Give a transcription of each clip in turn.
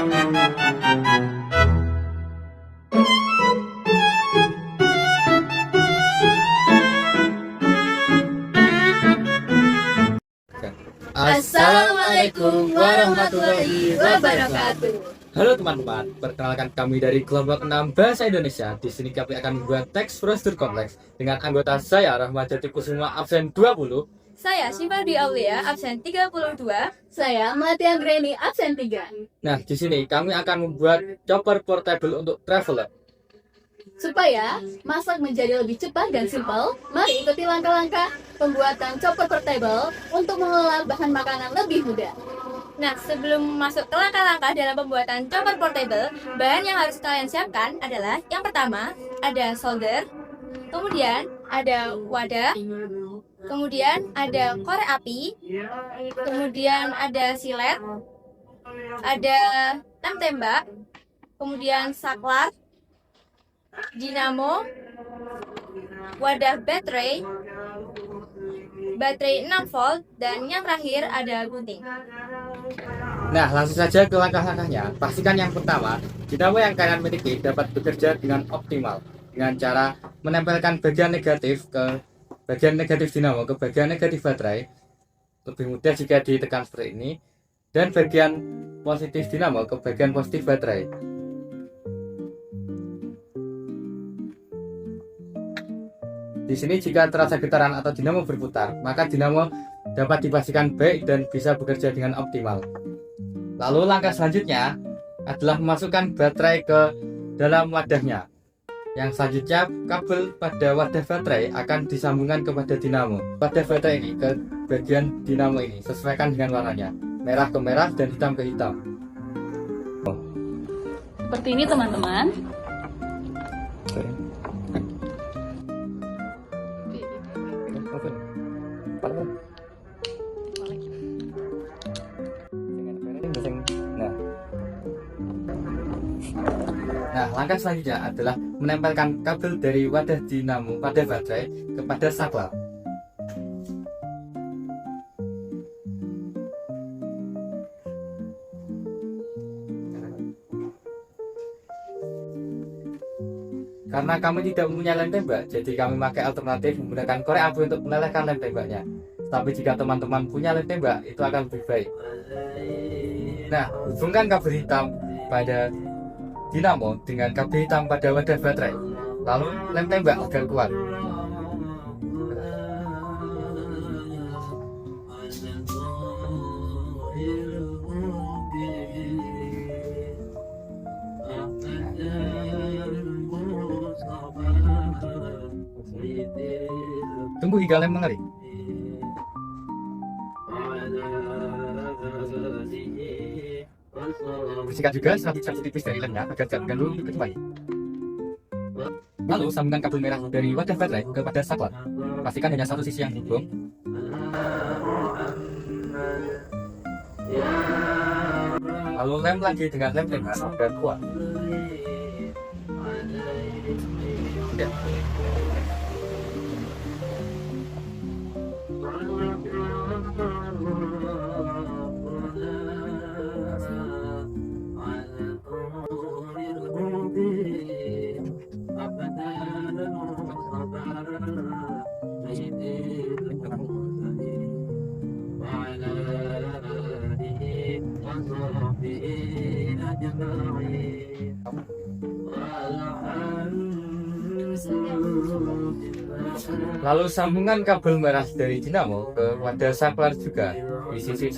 Assalamualaikum warahmatullahi wabarakatuh. Halo teman-teman, perkenalkan kami dari kelompok 6 Bahasa Indonesia. Di sini kami akan membuat teks prosedur kompleks dengan anggota saya Rahmat Jati Kusuma absen 20. Saya Syifardi Aulia absen 32. Saya Matia Greni absen 3. Nah, di sini kami akan membuat chopper portable untuk traveler. Supaya masak menjadi lebih cepat dan simpel, mari ikuti langkah-langkah pembuatan chopper portable untuk mengolah bahan makanan lebih mudah. Nah, sebelum masuk ke langkah-langkah dalam pembuatan chopper portable, bahan yang harus kalian siapkan adalah yang pertama, ada solder, kemudian ada wadah, kemudian ada korek api, kemudian ada silet, ada lem tembak, kemudian saklar, dinamo, wadah baterai 6 volt, dan yang terakhir ada gunting. Nah, langsung saja ke langkah-langkahnya. Pastikan yang pertama, dinamo yang kalian miliki dapat bekerja dengan optimal dengan cara menempelkan bagian negatif dinamo ke bagian negatif baterai. Lebih mudah jika ditekan seperti ini, dan bagian positif dinamo ke bagian positif baterai. Di sini jika terasa getaran atau dinamo berputar, maka dinamo dapat dipastikan baik dan bisa bekerja dengan optimal. Lalu langkah selanjutnya adalah memasukkan baterai ke dalam wadahnya. Yang selanjutnya, kabel pada wadah baterai akan disambungkan kepada dinamo. Wadah baterai ini ke bagian dinamo ini, sesuaikan dengan warnanya, merah ke merah dan hitam ke hitam. Seperti ini teman-teman. Nah, langkah selanjutnya adalah menempelkan kabel dari wadah dinamo pada baterai kepada saklar. Karena kami tidak mempunyai lem tembak, jadi kami pakai alternatif menggunakan korek api untuk melelehkan lem tembaknya. Tapi jika teman-teman punya lem tembak, itu akan lebih baik. Nah, hubungkan kabel hitam pada dinamo dengan kabel hitam pada wadah baterai, lalu lem tembak agar kuat. Tunggu hingga lem mengering. Bersihkan juga serabut-serabut tipis dari lemnya agar tidak mengganggu kembali. Lalu sambungkan kabel merah dari wadah baterai kepada saklar. Pastikan hanya satu sisi yang hubung. Lalu lem lagi dengan lem tembak agar kuat. Ya. Lalu sambungan kabel merah dari dinamo ke wadah saklar juga di sisi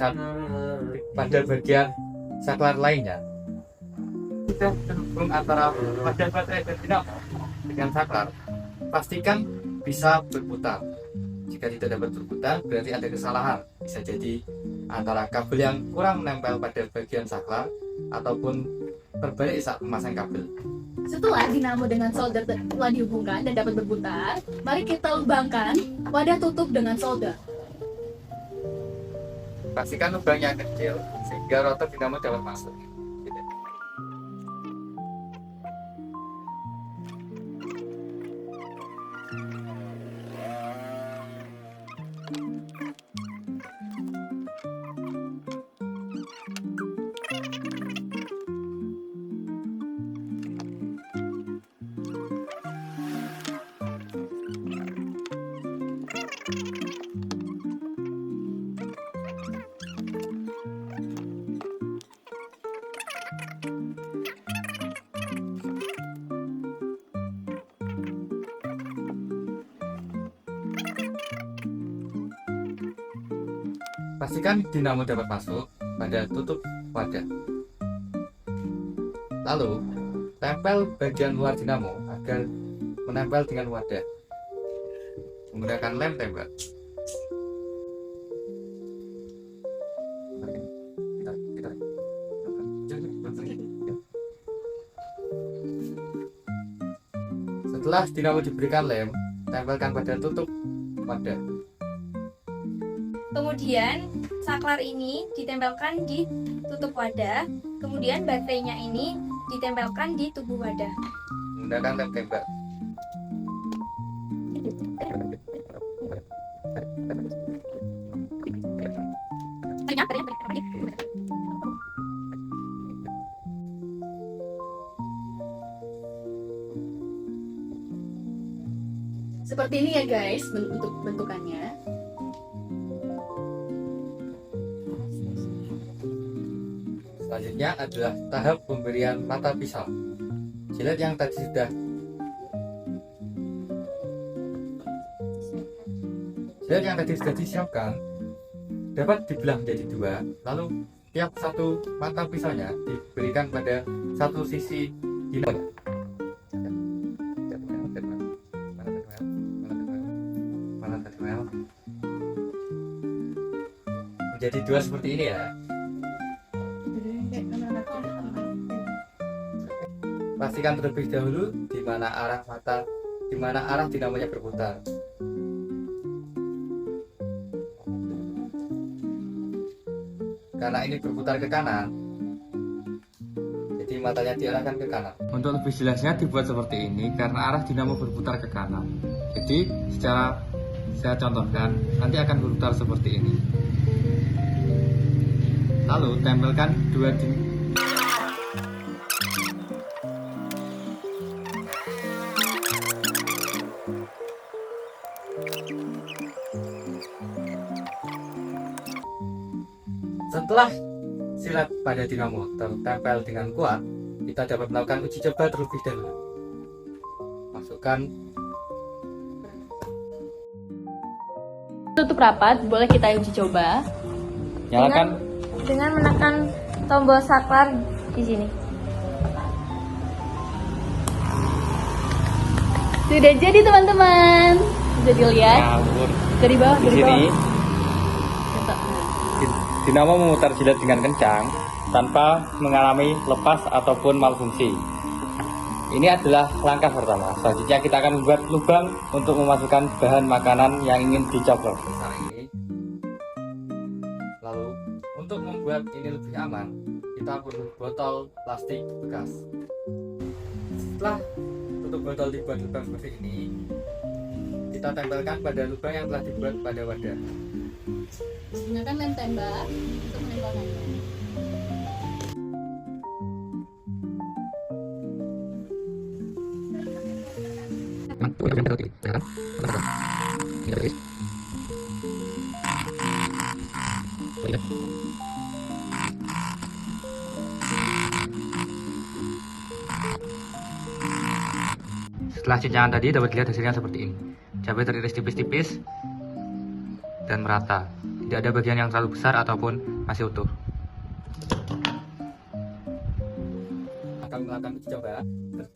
pada bagian saklar lainnya. Sudah terhubung antara wadah baterai dan dinamo dengan saklar, pastikan bisa berputar. Jika tidak dapat berputar, berarti ada kesalahan. Bisa jadi antara kabel yang kurang menempel pada bagian saklar ataupun terbalik saat memasang kabel. Setelah dinamo dengan solder telah dihubungkan dan dapat berputar, mari kita lubangkan wadah tutup dengan solder. Pastikan lubangnya kecil sehingga rotor dinamo dapat masuk. Pastikan dinamo dapat masuk pada tutup wadah. Lalu, tempel bagian luar dinamo agar menempel dengan wadah menggunakan lem tembak. Setelah dinamo diberikan lem, tempelkan pada tutup wadah. Kemudian saklar ini ditempelkan di tutup wadah, kemudian baterainya ini ditempelkan di tubuh wadah. Menggunakan lem tembak. Seperti ini ya guys bentuk bentukannya. Selanjutnya adalah tahap pemberian mata pisau. Jilet yang tadi sudah disiapkan dapat dibelah menjadi dua, lalu tiap satu mata pisaunya diberikan pada satu sisi dinamo. Menjadi dua seperti ini ya. Pastikan terlebih dahulu di mana arah dinamonya berputar. Karena ini berputar ke kanan, jadi matanya diarahkan ke kanan. Untuk lebih jelasnya dibuat seperti ini karena arah dinamo berputar ke kanan. Jadi secara saya contohkan, nanti akan berputar seperti ini. Lalu tempelkan dua Setelah silat pada dinamo tertempel dengan kuat, kita dapat melakukan uji coba terlebih dahulu. Masukkan Tutup rapat, boleh kita uji coba. Nyalakan Dengan menekan tombol saklar di sini. Sudah jadi teman-teman. Sudah dilihat ngawur. dari bawah, Di dari sini bawah. dinamo memutar jilat dengan kencang tanpa mengalami lepas ataupun malfungsi. Ini adalah langkah pertama. Selanjutnya kita akan membuat lubang untuk memasukkan bahan makanan yang ingin dicoblos. Lalu untuk membuat ini lebih aman, kita perlu botol plastik bekas. Setelah tutup botol dibuat lubang seperti ini, kita tempelkan pada lubang yang telah dibuat pada wadah. Gunakan lem tembak untuk menempelkannya. Setelah cincangan tadi dapat dilihat hasilnya seperti ini. Cabai teriris tipis-tipis dan merata. Tidak ada bagian yang terlalu besar ataupun masih utuh. Akan melakukan uji coba.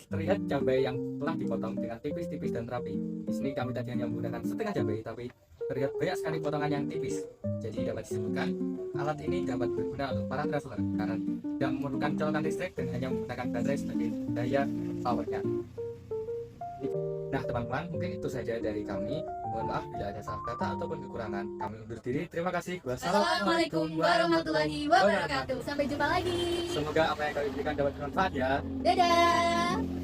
Terlihat cabai yang telah dipotong dengan tipis-tipis dan rapi. Di sini kami tadi hanya menggunakan setengah cabai, tapi terlihat banyak sekali potongan yang tipis. Jadi dapat disebutkan alat ini dapat berguna untuk para traveler karena tidak memerlukan colokan listrik dan hanya menggunakan baterai sebagai daya powernya. Nah teman-teman, mungkin itu saja dari kami. Mohon maaf bila ada salah kata ataupun kekurangan. Kami undur diri. Terima kasih. Assalamualaikum warahmatullahi wabarakatuh. Sampai jumpa lagi. Semoga apa yang kami berikan dapat bermanfaat ya. Dadah.